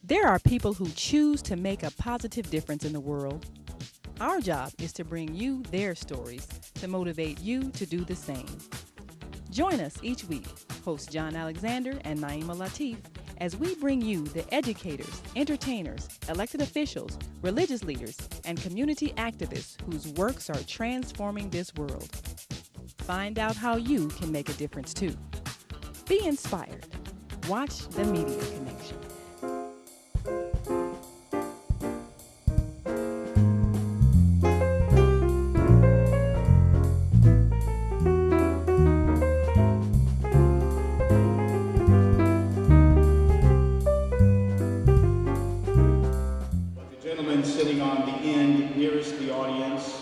There are people who choose to make a positive difference in the world. Our job is to bring you their stories to motivate you to do the same. Join us each week, host John Alexander and Naima Latif, as we bring you the educators, entertainers, elected officials, religious leaders, and community activists whose works are transforming this world. Find out how you can make a difference too. Be inspired. Watch The Media Connection. Sitting on the end nearest the audience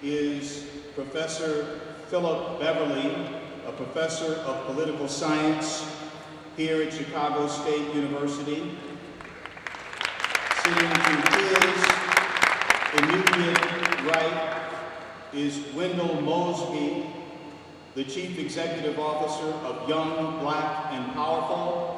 is Professor Philip Beverly, a professor of political science here at Chicago State University. Sitting to his immediate right is Wendell Mosby, the Chief Executive Officer of Young, Black, and Powerful.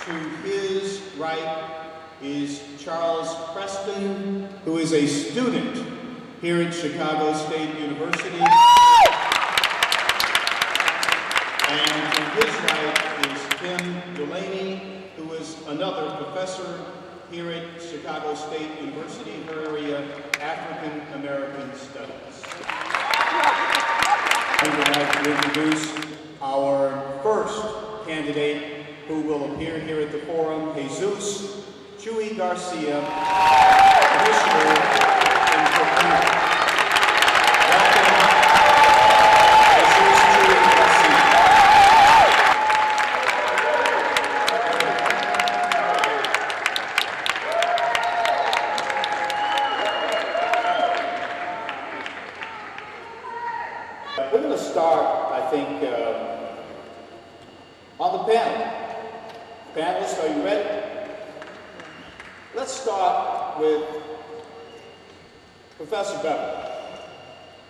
To his right is Charles Preston, who is a student here at Chicago State University. And to his right is Kim Delaney, who is another professor here at Chicago State University in her area, African American Studies. I would like to introduce our first candidate who will appear here at the forum, Jesus Chuy Garcia, Commissioner in Chicago. Welcome, Jesus Chuy Garcia. We're going to start, I think, on the panel. Panelists, are you ready? Let's start with Professor Beverly.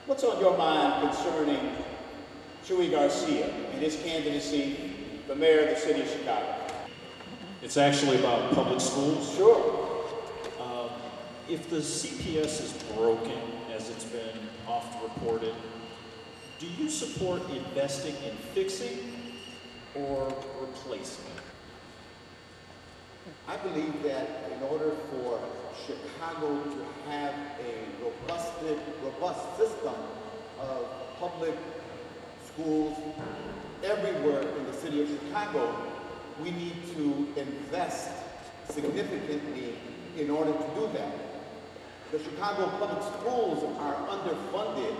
What's on your mind concerning Chuy Garcia and his candidacy for mayor of the city of Chicago? It's actually about public schools. Sure. If the CPS is broken, as it's been oft reported, do you support investing in fixing or replacing it? I believe that in order for Chicago to have a robust system of public schools everywhere in the city of Chicago, we need to invest significantly in order to do that. The Chicago public schools are underfunded,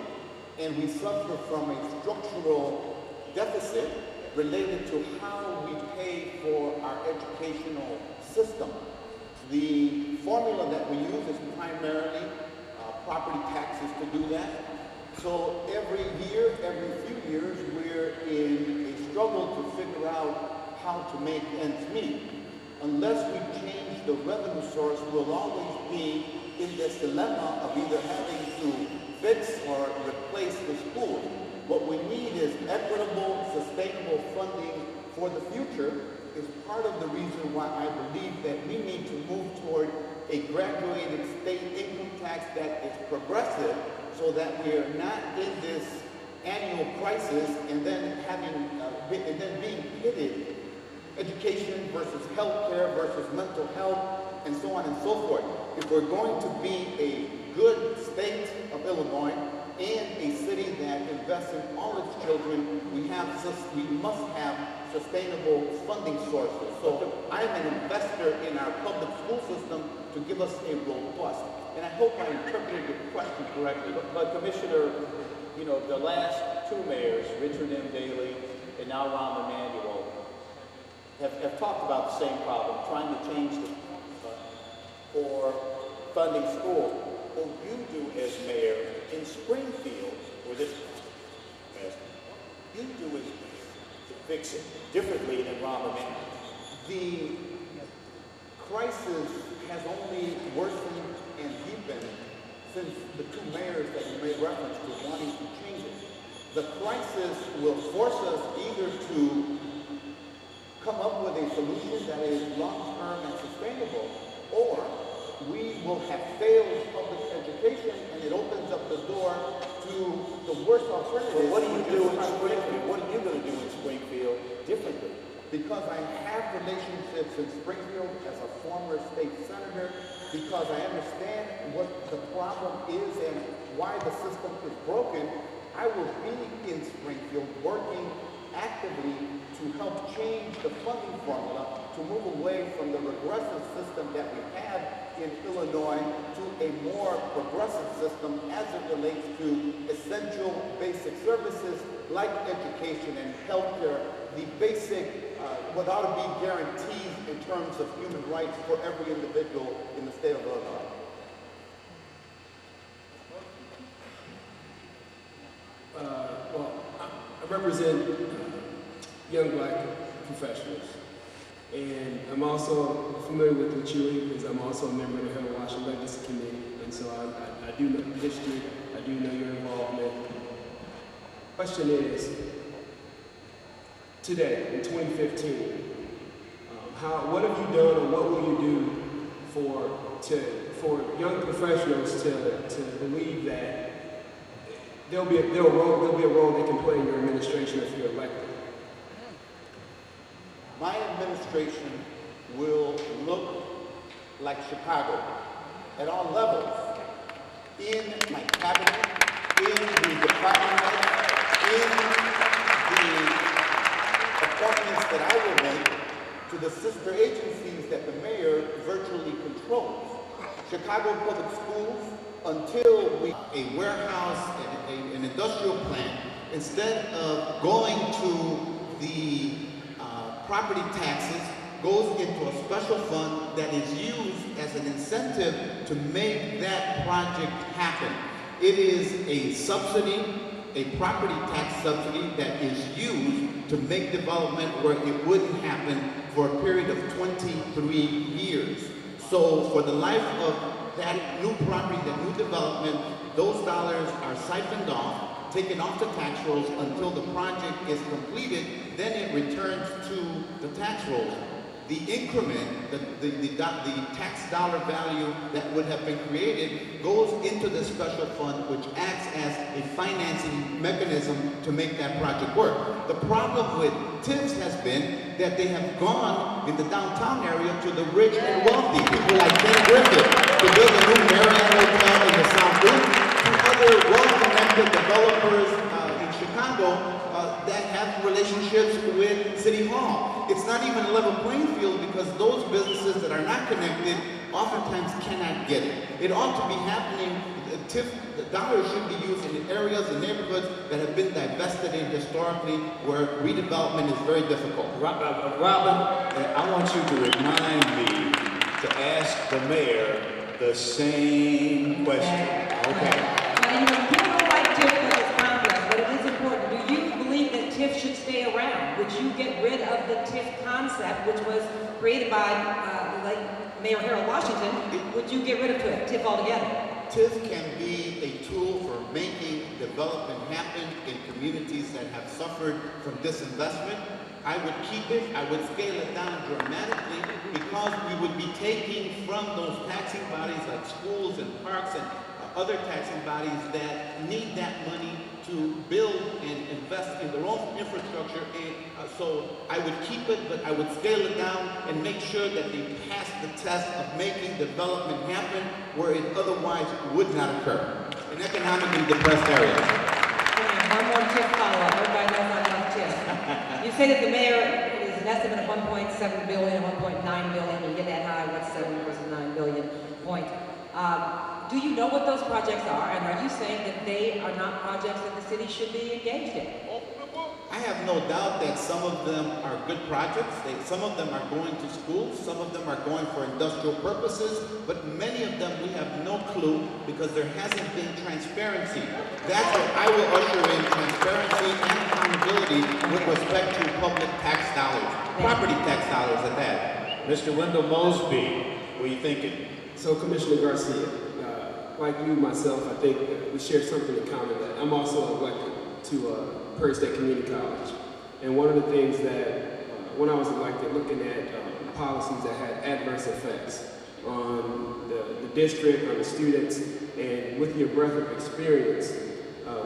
and we suffer from a structural deficit related to how we pay for our educational system. The formula that we use is primarily property taxes to do that. So every year, every few years, we're in a struggle to figure out how to make ends meet. Unless we change the revenue source, we'll always be in this dilemma of either having to fix or replace the school. What we need is equitable, sustainable funding for the future. Is part of the reason why I believe that we need to move toward a graduated state income tax that is progressive, so that we are not in this annual crisis and then being pitted, education versus healthcare versus mental health, and so on and so forth. If we're going to be a good state of Illinois and a city that invests in all its children, we must have sustainable funding sources. So I'm an investor in our public school system to give us a robust, and I hope I interpreted your question correctly. But Commissioner, you know, the last two mayors, Richard M. Daley and now Rahm Emanuel, have talked about the same problem, trying to change for funding schools. What you do as mayor in Springfield, or this, you do is to fix it differently than Rahm Emanuel. The crisis has only worsened and deepened since the two mayors that you made reference to wanting to change it. the crisis will force us either to come up with a solution that is long-term and sustainable, or we will have failed public education, and it opens up the door to the worst alternative. Well, what do you do in Springfield? What are you going to do in Springfield differently? Because I have relationships in Springfield as a former state senator, because I understand what the problem is and why the system is broken, I will be in Springfield working actively to help change the funding formula to move away from the regressive system that we have in Illinois to a more progressive system as it relates to essential basic services like education and healthcare, the basic, what ought to be guaranteed in terms of human rights for every individual in the state of Illinois. Well, I represent young black professionals, and I'm also familiar with the Chuy because I'm also a member of the Harold Washington Legacy Committee, and so I do know the history, I do know your involvement. Question is, today, in 2015, what have you done or what will you do for young professionals to believe that there'll be a role they can play in your administration if you're elected? My administration will look like Chicago at all levels, in my cabinet, in the department, in the appointments that I will make to the sister agencies that the mayor virtually controls. Chicago Public Schools, until we a warehouse and an industrial plant, instead of going to the property taxes, goes into a special fund that is used as an incentive to make that project happen. It is a subsidy, a property tax subsidy that is used to make development where it wouldn't happen for a period of 23 years. So for the life of that new property, that new development, those dollars are siphoned off, taken off the tax rolls until the project is completed, then it returns to the tax rolls. The increment, the tax dollar value that would have been created goes into the special fund, which acts as a financing mechanism to make that project work. The problem with TIFs has been that they have gone in the downtown area to the rich and wealthy, people like Ken Griffith, to build a new Mayoral hotel in the South Loop, to other well-connected developers in Chicago that have relationships with City Hall. It's not even a level playing field because those businesses that are not connected oftentimes cannot get it. It ought to be happening, the dollars should be used in areas and neighborhoods that have been divested in historically where redevelopment is very difficult. Robin, I want you to remind me to ask the mayor the same question. Okay. People don't like TIF because it's complex, but it is important. Do you believe that TIF should stay around? Would you get rid of the TIF concept, which was created by Mayor Harold Washington? Would you get rid of TIF altogether? TIF can be a tool for making development happen in communities that have suffered from disinvestment. I would keep it, I would scale it down dramatically because we would be taking from those taxing bodies like schools and parks and other taxing bodies that need that money to build and invest in their own infrastructure. And so I would keep it, but I would scale it down and make sure that they pass the test of making development happen where it otherwise would not occur in economically depressed areas. One more TIF follow-up. Everybody knows I love TIF. You say that the mayor is an estimate of 1.7 billion, 1.9 billion. You get that high, what's 7 versus 9 billion point. Do you know what those projects are, and are you saying that they are not projects that the city should be engaged in? I have no doubt that some of them are good projects. Some of them are going to schools, some of them are going for industrial purposes, but many of them we have no clue because there hasn't been transparency. That's what I will usher in, transparency and accountability with respect to public tax dollars, property tax dollars at that. Mr. Wendell Mosby, what are you thinking? So, Commissioner Garcia, like you, myself, I think we share something in common. That I'm also elected to Prairie State Community College. And one of the things that, when I was elected, looking at policies that had adverse effects on the district, on the students, and with your breadth of experience,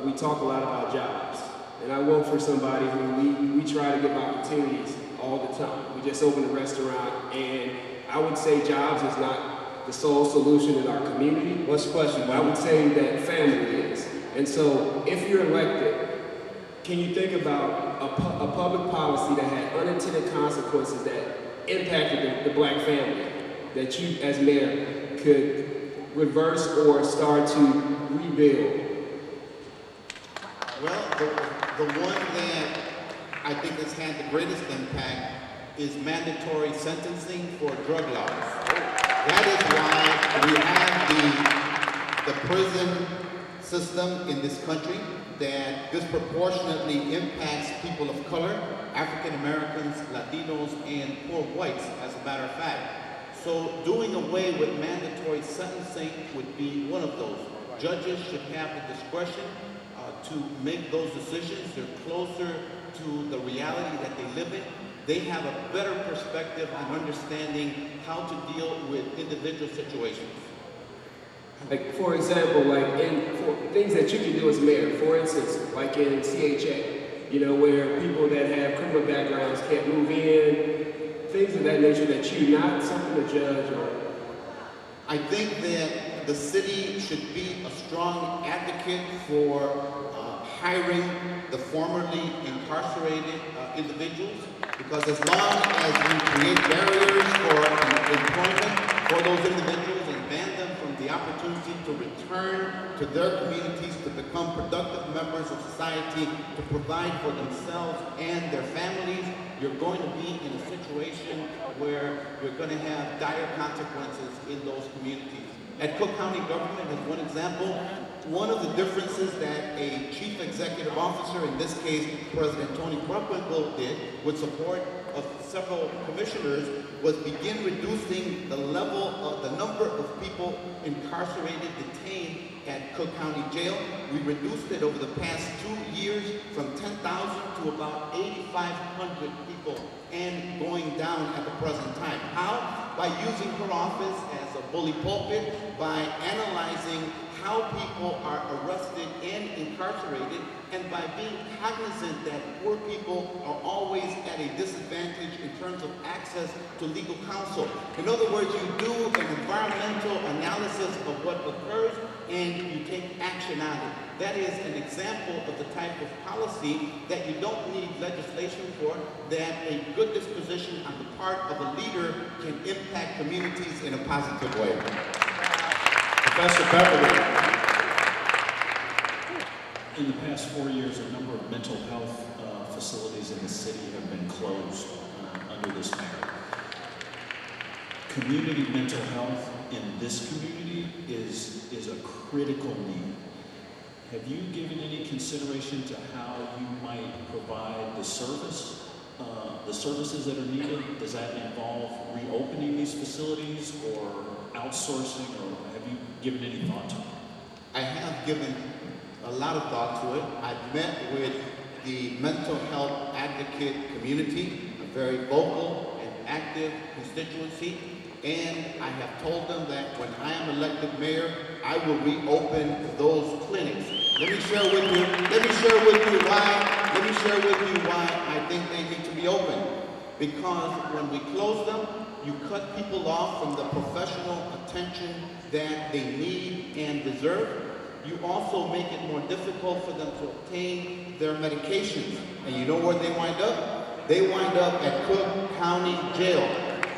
we talk a lot about jobs. And I work for somebody who we try to give opportunities all the time. We just opened a restaurant, and I would say jobs is not the sole solution in our community. What's the question? I would say that family is. And so if you're elected, can you think about a public policy that had unintended consequences that impacted the black family that you as mayor could reverse or start to rebuild? Well, the one that I think has had the greatest impact is mandatory sentencing for drug laws. That is why we have the prison system in this country that disproportionately impacts people of color, African Americans, Latinos, and poor whites, as a matter of fact. So doing away with mandatory sentencing would be one of those. Judges should have the discretion to make those decisions. They're closer to the reality that they live in. They have a better perspective on understanding how to deal with individual situations. Like, for example, like for things that you can do as mayor, for instance, like in CHA, you know, where people that have criminal backgrounds can't move in, things of that nature that you're not something to judge or... I think that the city should be a strong advocate for hiring the formerly incarcerated individuals, because as long as we create barriers for employment for those individuals and ban them from the opportunity to return to their communities to become productive members of society, to provide for themselves and their families, you're going to be in a situation where you're going to have dire consequences in those communities. At Cook County government, as one example, one of the differences that a chief executive officer, in this case President Tony Krupwinkle, did with support of several commissioners was begin reducing the level of the number of people incarcerated, detained at Cook County Jail. We reduced it over the past 2 years from 10,000 to about 8,500 people, and going down at the present time. How? By using her office as a bully pulpit, by analyzing how people are arrested and incarcerated, and by being cognizant that poor people are always at a disadvantage in terms of access to legal counsel. In other words, you do an environmental analysis of what occurs and you take action on it. That is an example of the type of policy that you don't need legislation for, that a good disposition on the part of a leader can impact communities in a positive way. Professor Beverly. In the past 4 years, a number of mental health facilities in the city have been closed under this mayor. Community mental health in this community is a critical need. Have you given any consideration to how you might provide the services that are needed? Does that involve reopening these facilities or outsourcing, or have you given any thought to it? I have given a lot of thought to it. I've met with the mental health advocate community, a very vocal and active constituency, and I have told them that when I am elected mayor, I will reopen those clinics. Let me share with you why I think they need to be open. Because when we close them, you cut people off from the professional attention that they need and deserve. You also make it more difficult for them to obtain their medications. And you know where they wind up? They wind up at Cook County Jail.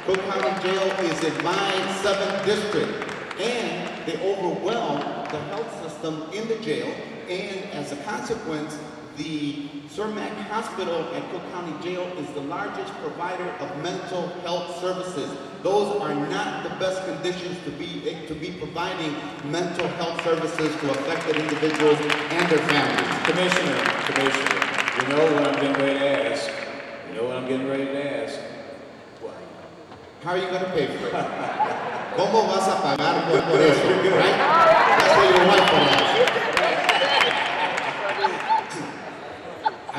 Cook County Jail is in my 7th district. And they overwhelm the health system in the jail. And as a consequence, the Cermak Hospital at Cook County Jail is the largest provider of mental health services. Those are not the best conditions to be providing mental health services to affected individuals and their families. Commissioner, you know what I'm getting ready to ask. What? How are you going to pay for it? ¿Cómo vas a pagar por eso? Right? That's what your wife will ask.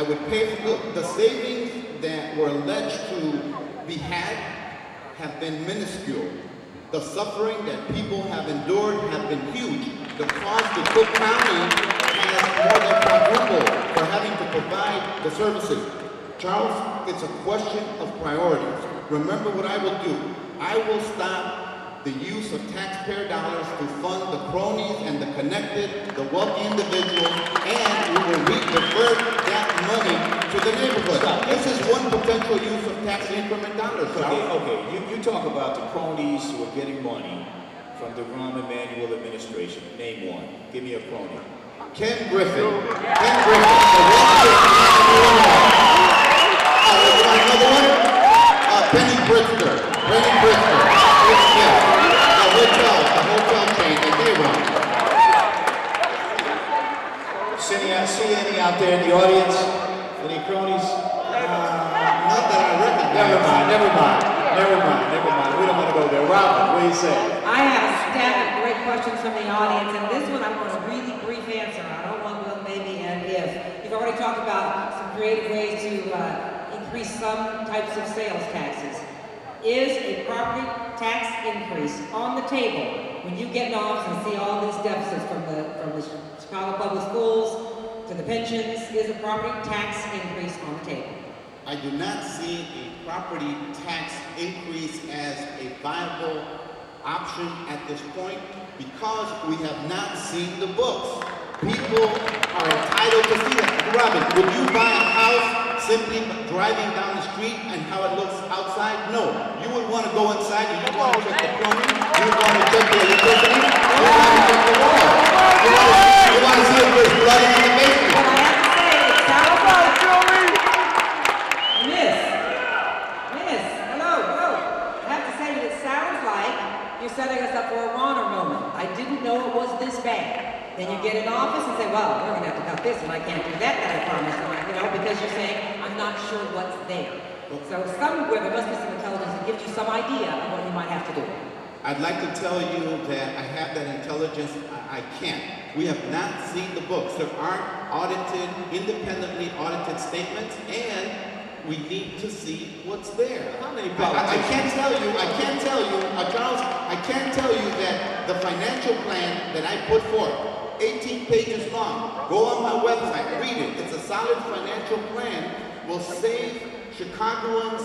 I would pay for the savings that were alleged to be had have been minuscule. The suffering that people have endured have been huge. The cost to Cook County has more than quadrupled for having to provide the services. Charles, it's a question of priorities. Remember what I will do. I will stop the use of taxpayer dollars to fund the cronies and the connected, the wealthy individuals, and we will divert that money to the neighborhood. This is one potential use of tax increment dollars. Okay. You talk about the cronies who are getting money from the Rahm Emanuel administration. Name one. Give me a crony. Ken Griffin. Ken Griffin. Another one? Penny Pritzker. Penny Pritzker. The hotel chain that they run. See any out there in the audience? Any cronies? Not that I recognize. Never mind. We don't want to go there. Robin, what do you say? I have a stack of great questions from the audience, and this one I want a really brief answer. I don't want well, maybe, and if. You've already talked about some creative ways to increase some types of sales taxes. Is a property tax increase on the table when you get in office and see all these deficits from the Chicago Public Schools to the pensions? Is a property tax increase on the table? I do not see a property tax increase as a viable option at this point because we have not seen the books. People are entitled to see that. Robin, would you buy a house simply driving down the street and how it looks outside? No. You would want to go inside and you want to check the plumbing, you would want to check the electricity, you would want to check the wall. You want to see if there's blood in the basement. But I have to say, it sounds like, Miss, hello. I have to say that it sounds like you're setting us up for a Ronner moment. I didn't know it was this bad. Then you get in office and say, well, we're going to have to cut this, and I can't do that I promised, because you're saying, I'm not sure what's there. So somewhere there must be some intelligence that gives you some idea of what you might have to do. I'd like to tell you that I have that intelligence. I can't. We have not seen the books. There aren't independently audited statements, and we need to see what's there. How many I can't tell you, Charles, I can't tell you that the financial plan that I put forth, 18 pages long. Go on my website, read it. It's a solid financial plan. Will save Chicagoans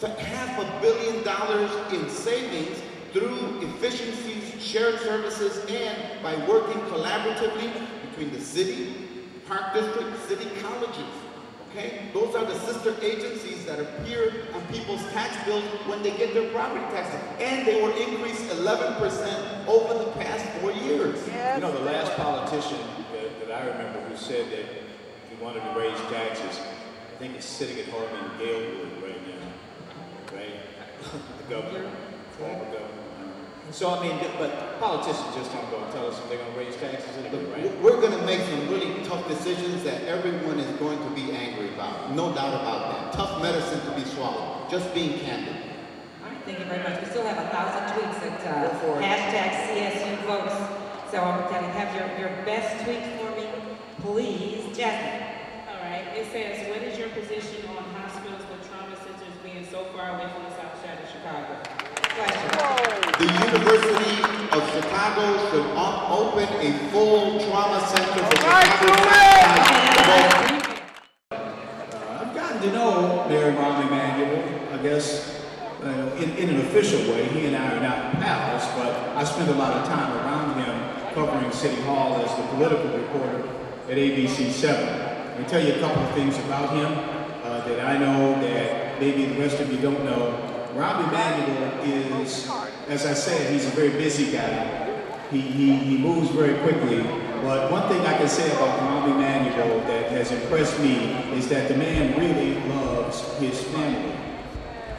to $500 million in savings through efficiencies, shared services, and by working collaboratively between the city, park district, city colleges. Okay? Those are the sister agencies that appear on people's tax bills when they get their property taxes. And they were increased 11% over the past 4 years. You know, the last politician that I remember who said that he wanted to raise taxes, I think it's sitting at home in Galewood right now, right? The governor, former governor. So, I mean, but politicians just don't go and tell us if they're going to raise taxes anyway, right? We're going to make some really tough decisions that everyone is going to be angry about. No doubt about that. Tough medicine to be swallowed. Just being candid. All right, thank you very much. We still have 1,000 tweets at hashtag CSU votes. So I'm going to have your best tweet for me, please, Jasmine. All right. It says, what is your position on hospitals with trauma centers being so far away from the south side of Chicago? The University of Chicago should open a full trauma center for Chicago. I've gotten to know Mayor Rahm Emanuel, I guess, in an official way. He and I are not pals, but I spent a lot of time around him covering City Hall as the political reporter at ABC 7. Let me tell you a couple of things about him that I know that maybe the rest of you don't know. Rahm Emanuel is, as I said, he's a very busy guy. He moves very quickly. But one thing I can say about Rahm Emanuel that has impressed me is that the man really loves his family.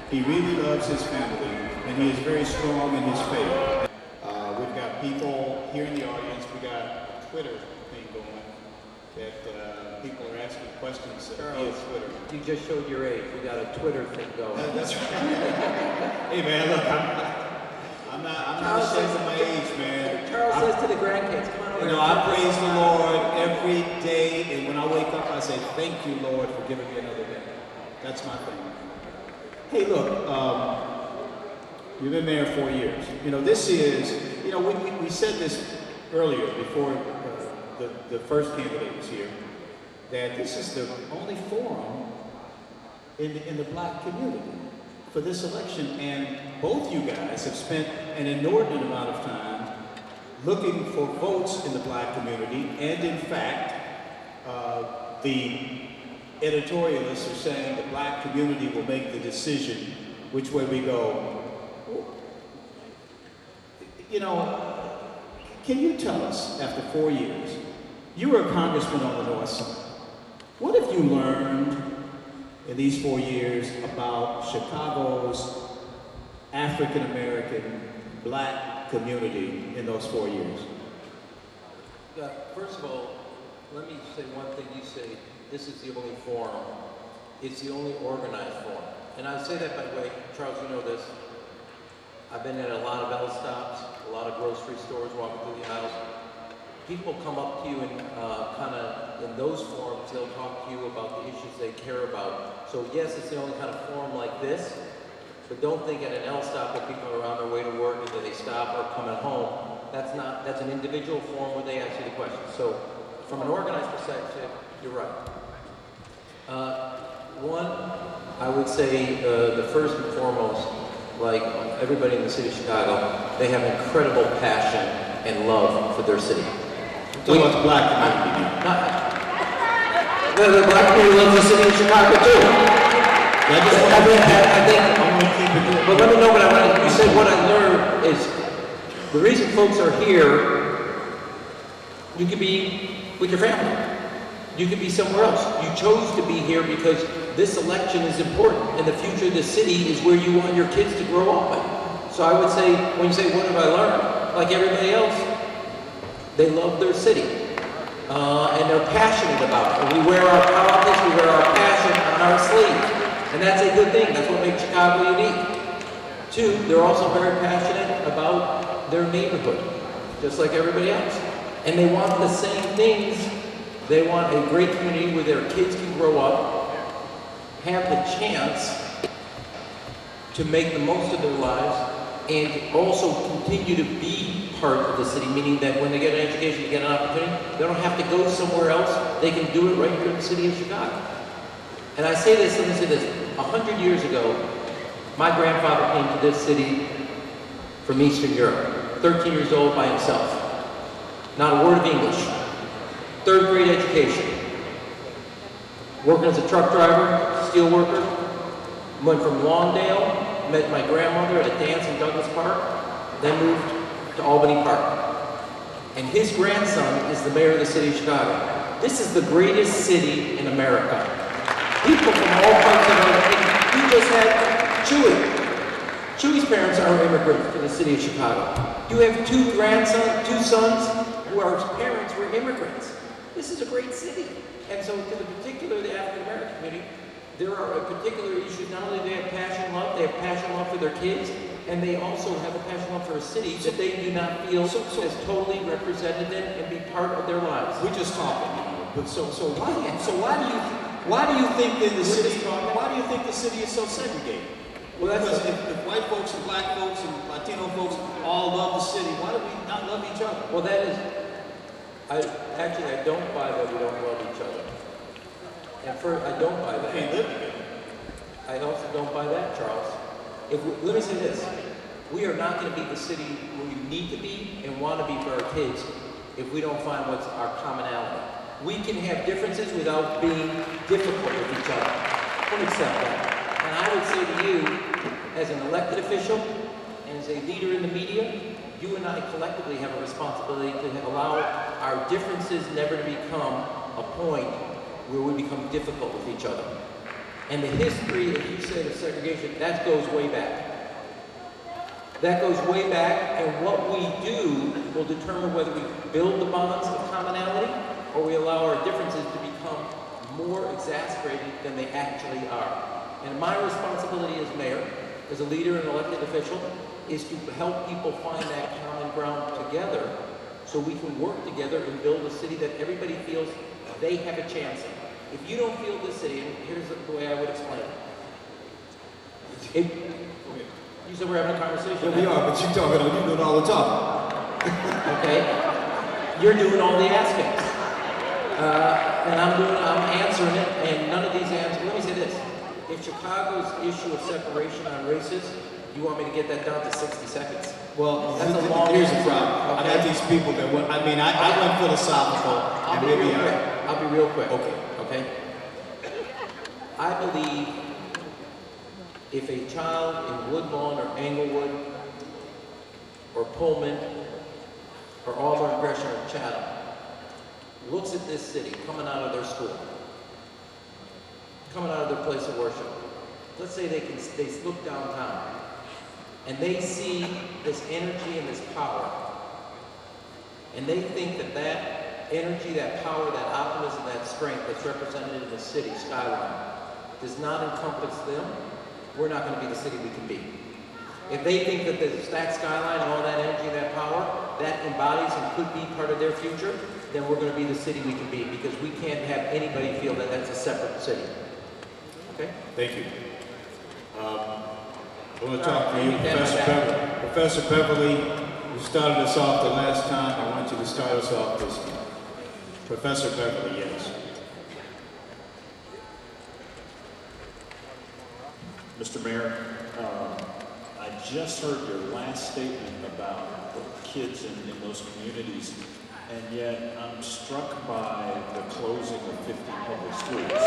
He really loves his family, and he is very strong in his faith. We've got people here in the audience. We got a Twitter thing going that people are asking questions via Twitter. You just showed your age. We got a Twitter thing going. That's right. Hey man, look, I'm not ashamed of my age, man. Charles says to the grandkids, come on over. You know, I praise the Lord every day, and when I wake up, I say, thank you, Lord, for giving me another day. That's my thing. Hey, look, you've been mayor 4 years. You know, this is, you know, we said this earlier before the first candidate was here, that this is the only forum in the black community for this election, and both you guys have spent an inordinate amount of time looking for votes in the black community, and in fact, the editorialists are saying the black community will make the decision which way we go. You know, can you tell us, after 4 years, you were a congressman on the North Side. What have you learned in these 4 years about Chicago's African-American black community in those 4 years? First of all, let me say one thing. You say this is the only forum. It's the only organized forum. And I say that, by the way, Charles, you know this. I've been at a lot of L stops, a lot of grocery stores, walking through the aisles. People come up to you and kind of, in those forums, they'll talk to you about the issues they care about. So yes, it's the only kind of forum like this, but don't think at an L stop that people are on their way to work and they stop or coming home. That's an individual forum where they ask you the questions. So from an organized perspective, you're right. One, I would say the first and foremost, like everybody in the city of Chicago, they have incredible passion and love for their city. Talking about the black community. The black community loves the city of Chicago too. I think, but let me know what I want. You said what I learned is the reason folks are here. You could be with your family. You could be somewhere else. You chose to be here because this election is important, and the future of the city is where you want your kids to grow up in. So I would say, when you say, what have I learned? Like everybody else, they love their city, and they're passionate about it. And we wear our politics, we wear our passion on our sleeves, and that's a good thing. That's what makes Chicago unique. Two, they're also very passionate about their neighborhood, just like everybody else. And they want the same things. They want a great community where their kids can grow up, have the chance to make the most of their lives, and also continue to be part of the city, meaning that when they get an education, they get an opportunity, they don't have to go somewhere else. They can do it right here in the city of Chicago. And I say this, let me say this, 100 years ago, my grandfather came to this city from Eastern Europe, 13 years old by himself. Not a word of English. 3rd grade education. Working as a truck driver, steel worker. Went from Lawndale, met my grandmother at a dance in Douglas Park, then moved to Albany Park. And his grandson is the mayor of the city of Chicago. This is the greatest city in America. People from all parts of America. We just had Chuy. Chuy's parents are immigrants to the city of Chicago. You have two sons who are parents were immigrants. This is a great city. And so to the particular, the African American community, there are particular issues. Not only do they have passion love, they have passion love for their kids, and they also have a passion love for a city that they do not feel as totally represented in and be part of their lives. We're just talking, you know. But why do you think then the city? Why do you think the city is so segregated? Well, because if white folks and black folks and Latino folks all love the city, why do we not love each other? Well, that is, I don't buy that we don't love each other. And first, I don't buy that. We can't live together. I also don't buy that, Charles. Let me say this. We are not going to be the city where you need to be and want to be for our kids if we don't find what's our commonality. We can have differences without being difficult with each other. Don't accept that. And I would say to you, as an elected official and as a leader in the media, you and I collectively have a responsibility to allow our differences never to become a point where we become difficult with each other. And the history, as you said, of segregation, that goes way back. That goes way back, and what we do will determine whether we build the bonds of commonality or we allow our differences to become more exasperated than they actually are. And my responsibility as mayor, as a leader and elected official, is to help people find that common ground together so we can work together and build a city that everybody feels they have a chance in. If you don't feel this city, and here's the way I would explain it. You said we're having a conversation. Yeah, we are, but you're doing all the talking. Okay? You're doing all the asking. And I'm answering it, and none of these answers, let me say this. If Chicago's issue of separation on races, you want me to get that down to 60 seconds? Well, that's a long here's the answer. problem. Okay? I got these people that went, I went philosophical, I'll be real quick. Okay? I believe if a child in Woodlawn or Englewood or Pullman or Auburn, Gresham or Chatham looks at this city coming out of their school, coming out of their place of worship, let's say they look downtown and they see this energy and this power, and they think that that energy, that power, that optimism, that strength that's represented in the city skyline does not encompass them, we're not going to be the city we can be. If they think that that skyline and all that energy, that power, that embodies and could be part of their future, then we're going to be the city we can be, because we can't have anybody feel that that's a separate city. Okay? Thank you. I want to talk to you, Professor Beverly. Professor Beverly, you started us off the last time. I want you to start us off this time. Professor Beverly, yes. Mr. Mayor, I just heard your last statement about the kids in those communities, and yet I'm struck by the closing of 50 public schools.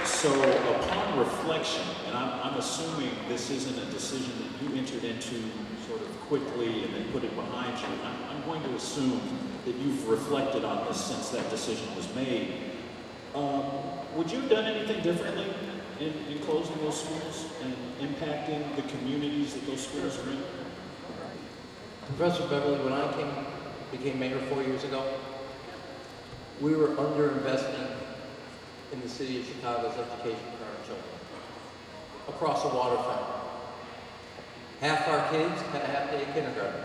So upon reflection, and I'm assuming this isn't a decision that you entered into sort of quickly and then put it behind you, I'm going to assume that you've reflected on this since that decision was made. Would you have done anything differently in closing those schools and impacting the communities that those schools are in? Professor Beverly, when I became mayor 4 years ago, we were underinvesting in the city of Chicago's education for our children across the waterfront. Half our kids had a half-day of kindergarten.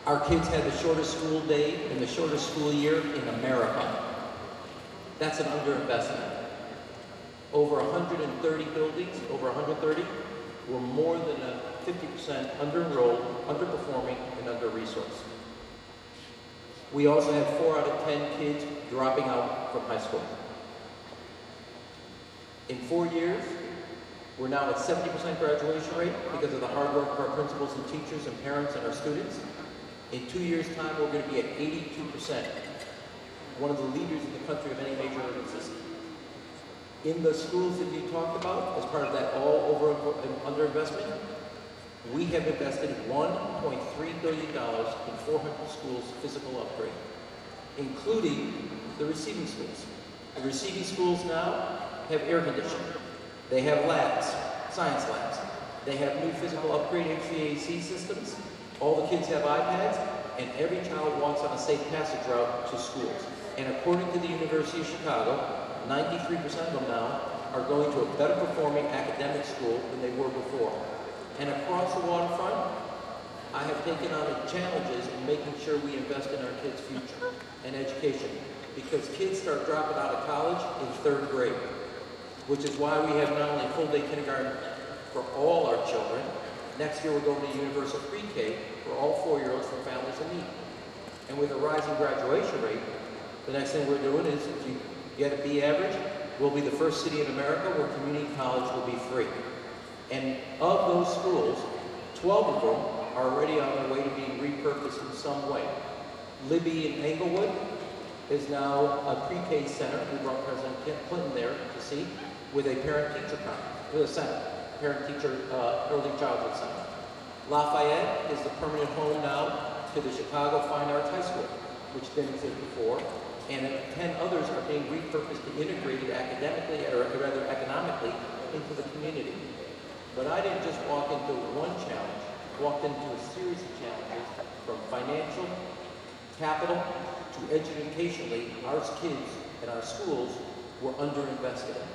Our kids had the shortest school day and the shortest school year in America. That's an underinvestment. Over 130 buildings, over 130, were more than 50% under-enrolled, underperforming, and under-resourced. We also had 4 out of 10 kids dropping out from high school. In 4 years, we're now at 70% graduation rate because of the hard work of our principals and teachers and parents and our students. In 2 years' time, we're going to be at 82%. One of the leaders in the country of any major urban system. In the schools that you talked about, as part of that underinvestment, we have invested $1.3 billion in 400 schools' physical upgrade, including the receiving schools. The receiving schools now have air conditioning. They have labs, science labs. They have new physical upgrade HVAC systems. All the kids have iPads, and every child walks on a safe passage route to schools. And according to the University of Chicago, 93% of them now are going to a better performing academic school than they were before. And across the waterfront, I have taken on the challenges in making sure we invest in our kids' future and education, because kids start dropping out of college in 3rd grade, which is why we have not only full-day kindergarten for all our children. Next year we're going to universal pre-K for all 4-year-olds from families in need. And with a rising graduation rate, the next thing we're doing is, if you get a B average, we'll be the first city in America where community college will be free. And of those schools, 12 of them are already on their way to being repurposed in some way. Libby in Englewood is now a pre-K center. We brought President Clinton there to see, with a parent-teacher conference, with a center, parent-teacher early childhood center. Lafayette is the permanent home now to the Chicago Fine Arts High School, which didn't exist before. And 10 others are being repurposed and integrated academically, or rather economically, into the community. But I didn't just walk into one challenge, walked into a series of challenges, from financial, capital, to educationally. Our kids and our schools were underinvested in.